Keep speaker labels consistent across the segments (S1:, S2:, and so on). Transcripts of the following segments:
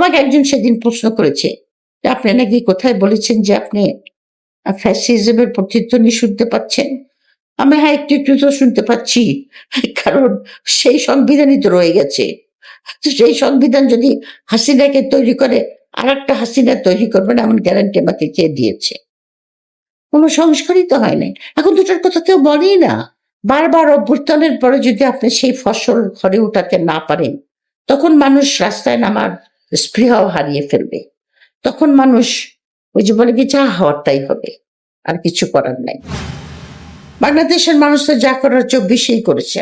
S1: আমাকে একজন সেদিন প্রশ্ন করেছে যে আপনি নাকি কোথায় বলেছেন যে আপনি ফ্যাসিজমের প্রতিধ্বনি শুনতে পাচ্ছেন। আমি হ্যাঁ একটু একটু তো শুনতে পাচ্ছি, কারণ সেই সংবিধানই তো রয়ে গেছে। তো সেই সংবিধান যদি হাসিনাকে তৈরি করে আর একটা হাসিনা তৈরি করবেন এমন গ্যারান্টি আমাকে কে দিয়েছে? কোনো সংস্কারই তো হয় নাই। এখন দুটার কথা কেউ বলেই না। বারবার অভ্যুত্থানের পরে যদি আপনি সেই ফসল ঘরে উঠাতে না পারেন, তখন মানুষ রাস্তায় নামার স্পৃহাও হারিয়ে ফেলবে। তখন মানুষ ওই যে বলে কি যা হওয়ার তাই হবে, আর কিছু করার নাই। বাংলাদেশের মানুষ তো যা করার 24-এই করেছে।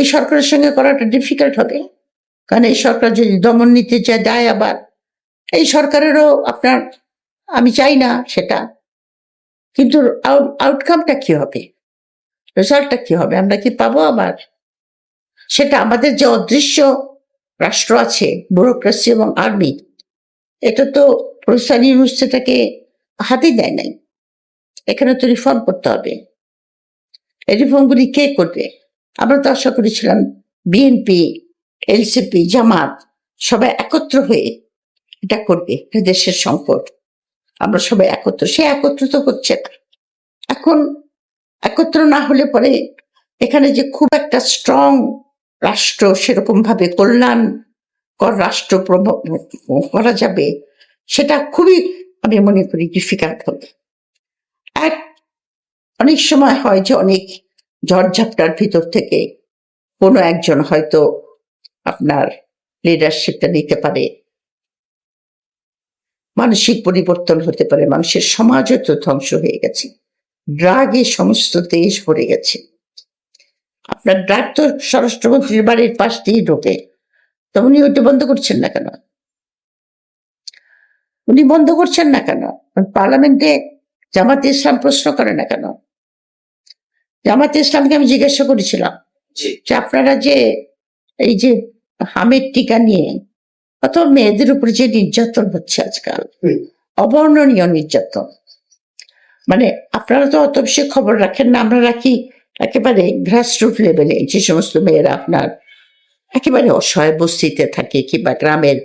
S1: এই সরকারের সঙ্গে করাটা ডিফিকাল্ট হবে, কারণ এই সরকার যদি দমন নীতি দেয় আবার এই সরকারেরও আপনার, আমি চাই না সেটা, কিন্তু আউটকামটা কি হবে, রেজাল্টটা কি হবে, আমরা কি পাবো আবার? সেটা আমাদের যে অদৃশ্য রাষ্ট্র আছে, ব্যুরোক্রেসি এবং আর্মি, এটা তো প্রফেসর ইউনূস সেটাকে হাতেই দেয় নাই। এখানে তো রিফর্ম করতে হবে। এই রিফর্মগুলি কে করবে? আমরা তো আশা করেছিলাম বিএনপি, এনসিপি, জামাত সবাই একত্র হয়ে এটা করবে। দেশের সংকট, আমরা সবাই একত্র, সে একত্র তো হচ্ছে না। এখন একত্র না হলে পরে এখানে যে খুব একটা স্ট্রং রাষ্ট্র, সেরকম ভাবে কল্যাণকর রাষ্ট্র করা যাবে, সেটা খুবই আমি মনে করি ডিফিকাল্ট হবে। এক অনেক সময় হয় যে অনেক ঝড়ঝাপটার ভিতর থেকে কোনো একজন হয়তো আপনার লিডারশিপটা নিতে পারে, মানসিক পরিবর্তন হতে পারে। মানুষের সমাজও তো ধ্বংস হয়ে গেছে, ড্রাগে সমস্ত দেশ ভরে গেছে। আপনার ড্রাগ তো স্বরাষ্ট্রমন্ত্রীর বাড়ির পাশ দিয়ে ঢোকে, তো উনি ওইটা বন্ধ করছেন না কেন? উনি বন্ধ করছেন না কেন? পার্লামেন্টে জামাতে ইসলাম প্রশ্ন করে না কেন? জামাতে ইসলামকে আমি জিজ্ঞাসা করেছিলাম যে আপনারা যে এই যে হামের টিকা নিয়ে অথবা মেয়েদের উপরে যে নির্যাতন হচ্ছে আজকাল, অবর্ণনীয় নির্যাতন, মানে আপনারা তো অত বেশি খবর রাখেন না, আমরা রাখি একেবারে গ্রাসরুট লেভেলে। যে সমস্ত মেয়েরা আপনার একেবারে অসহায় বস্তিতে থাকে কিংবা গ্রামের,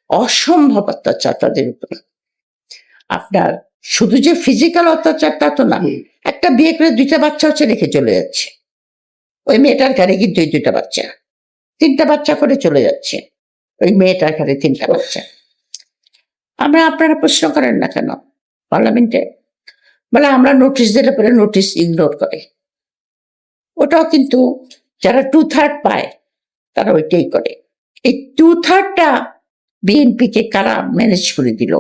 S1: অসম্ভব অত্যাচার তাদের উপরে। আপনার শুধু যে ফিজিক্যাল অত্যাচার তা তো না, একটা বিয়ে করে 2টা বাচ্চা হচ্ছে রেখে চলে যাচ্ছে। ওই মেয়েটার ঘরে কিন্তু 2টা বাচ্চা, 3টা বাচ্চা করে চলে যাচ্ছে ওই মেয়েটার ঘরে 3টা বাচ্চা। আপনারা প্রশ্ন করেন না কেন পার্লামেন্টে? বলে আমরা নোটিশ দিলে পরে নোটিশ ইগনোর করে। ওটাও কিন্তু যারা 2/3 পায় তারা ওইটাই করে। এই 2/3টা বিএনপিকে কারা ম্যানেজ করে দিল?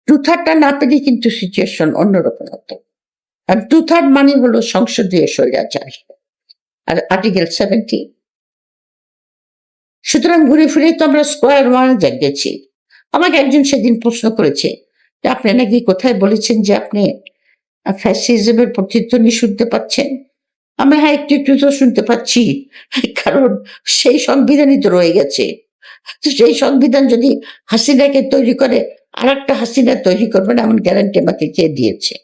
S1: 2/3টা না পেলে কিন্তু সিচুয়েশন অন্যরকম হতো। আর 2/3 মানে হলো সংসদীয় স্বৈরাচার আর আর্টিকেল 70। সুতরাং ঘুরে ফিরে তো আমরা স্কোয়ার ওয়ান গেছি। আমাকে একজন সেদিন প্রশ্ন করেছে যে আপনি নাকি কোথায় বলেছেন যে আপনি ফ্যাসিজমের প্রতিধ্বনি শুনতে পাচ্ছেন। আমি হ্যাঁ একটু একটু তো শুনতে পাচ্ছি, কারণ সেই সংবিধানই তো রয়ে গেছে। তো সেই সংবিধান যদি হাসিনাকে তৈরি করে আর একটা হাসিনা তৈরি করবেন এমন গ্যারান্টি আমাকে কে দিয়েছে?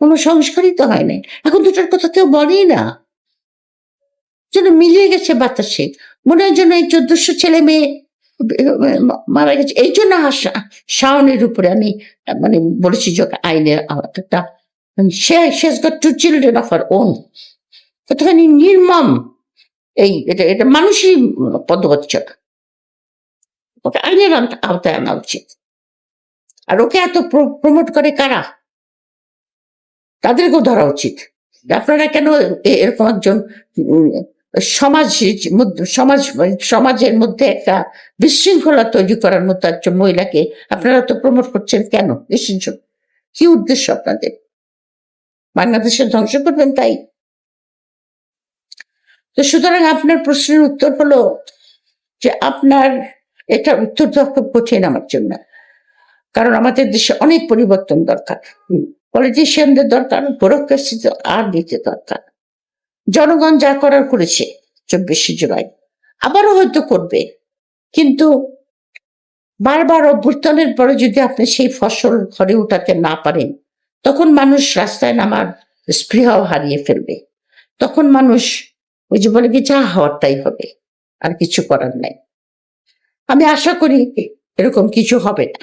S1: কোনো সংস্কারই তো হয় নাই। এখন দুটার কথা কেউ বলেই না, যেন মিলিয়ে গেছে বাতাসে। মনে হয় যেন এই 1400 ছেলে মেয়ে মারা গেছে। এই জন্য শাওনের উপরে আমি মানে বলেছি যে আইনের আওতাটা, সে has got 2 children of her own। কতখানি নির্মম এটা মানুষই পদবচ্চনা। ওকে আইনের আওতায় আনা উচিত। আর ওকে এত প্রমোট করে কারা? তাদেরকেও ধরা উচিত। আপনারা কেন এরকম একজন সমাজের মধ্যে একটা বিশৃঙ্খলা তৈরি করার মতো একজন মহিলাকে আপনারা তো প্রমোট করছেন কেন? কি উদ্দেশ্য আপনাদের? বাংলাদেশের ধ্বংস করবেন তাই? তো সুতরাং আপনার প্রশ্নের উত্তর হলো যে আপনার এটা উত্তর দেওয়া খুব কঠিন আমার জন্য, কারণ আমাদের দেশে অনেক পরিবর্তন দরকার। পলিটিশিয়ানদের দরকার, ব্যুরোক্রেসি আর দিতে দরকার। জনগণ যা করার করেছে 24শে জুলাই, আবারও হয়তো করবে, কিন্তু বারবার অভ্যুত্থানের পরে যদি আপনি সেই ফসল ঘরে উঠাতে না পারেন, তখন মানুষ রাস্তায় নামার স্পৃহাও হারিয়ে ফেলবে। তখন মানুষ ওই যে বলে কি যা হওয়ার তাই হবে, আর কিছু করার নাই। আমি আশা করি এরকম কিছু হবে না।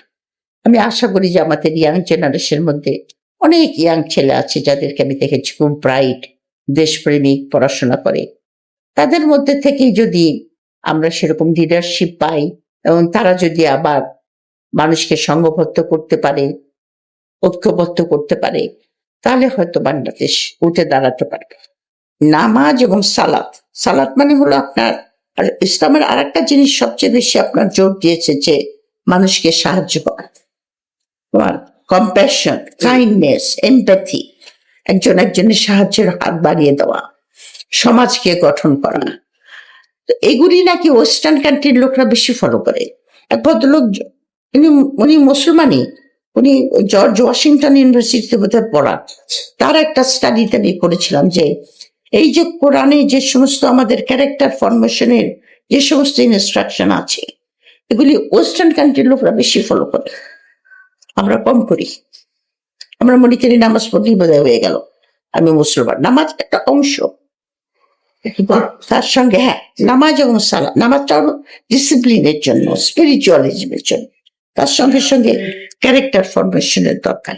S1: আমি আশা করি যে আমাদের ইয়াং জেনারেশনের মধ্যে অনেক ইয়াং ছেলে আছে যাদেরকে আমি দেখেছি খুব ব্রাইট, দেশপ্রেমিক, পড়াশোনা করে। তাদের মধ্যে থেকেই যদি আমরা সেরকম লিডারশিপ পাই এবং তারা যদি আবার মানুষকে সংঘবদ্ধ করতে পারে, ঐক্যবদ্ধ করতে পারে, তাহলে হয়তো বাংলাদেশ উঠে দাঁড়াতে পারবে। নামাজ এবং সালাত, সালাত মানে হলো আপনার, আর ইসলামের আর একটা জিনিস সবচেয়ে বেশি আপনার জোর দিয়েছে যে মানুষকে সাহায্য করা, কম্প্যাশন, কাইন্ডনেস, এমপ্যাথি, একজনের সাহায্যের হাত বাড়িয়ে দেওয়া, সমাজকে গঠন করা। তো এগুলি নাকি ওয়েস্টার্ন কান্ট্রির লোকরা বেশি ফলো করে। এক ভদ্রলোক, উনি মুসলমানই, উনি জর্জ ওয়াশিংটন ইউনিভার্সিটিতে বোধহয় পড়ান। তার একটা স্টাডিতে আমি করেছিলাম যে এই যে কোরআনে যে সমস্ত আমাদের ক্যারেক্টার ফরমেশনের যে সমস্ত ইনস্ট্রাকশন আছে, এগুলি ওয়েস্টার্ন কান্ট্রির লোকরা বেশি ফলো করে, আমরা কম করি। আমরা মনে করি নামাজ পড়লেই বোধহয় হয়ে গেল আমি মুসলমান। নামাজ একটা অংশ, তার সঙ্গে নামাজ এবং সালাত, নামাজটা হলো ডিসিপ্লিনের জন্য, স্পিরিচুয়ালিজমের জন্য, তার সঙ্গে সঙ্গে ক্যারেক্টার ফরমেশনের দরকার।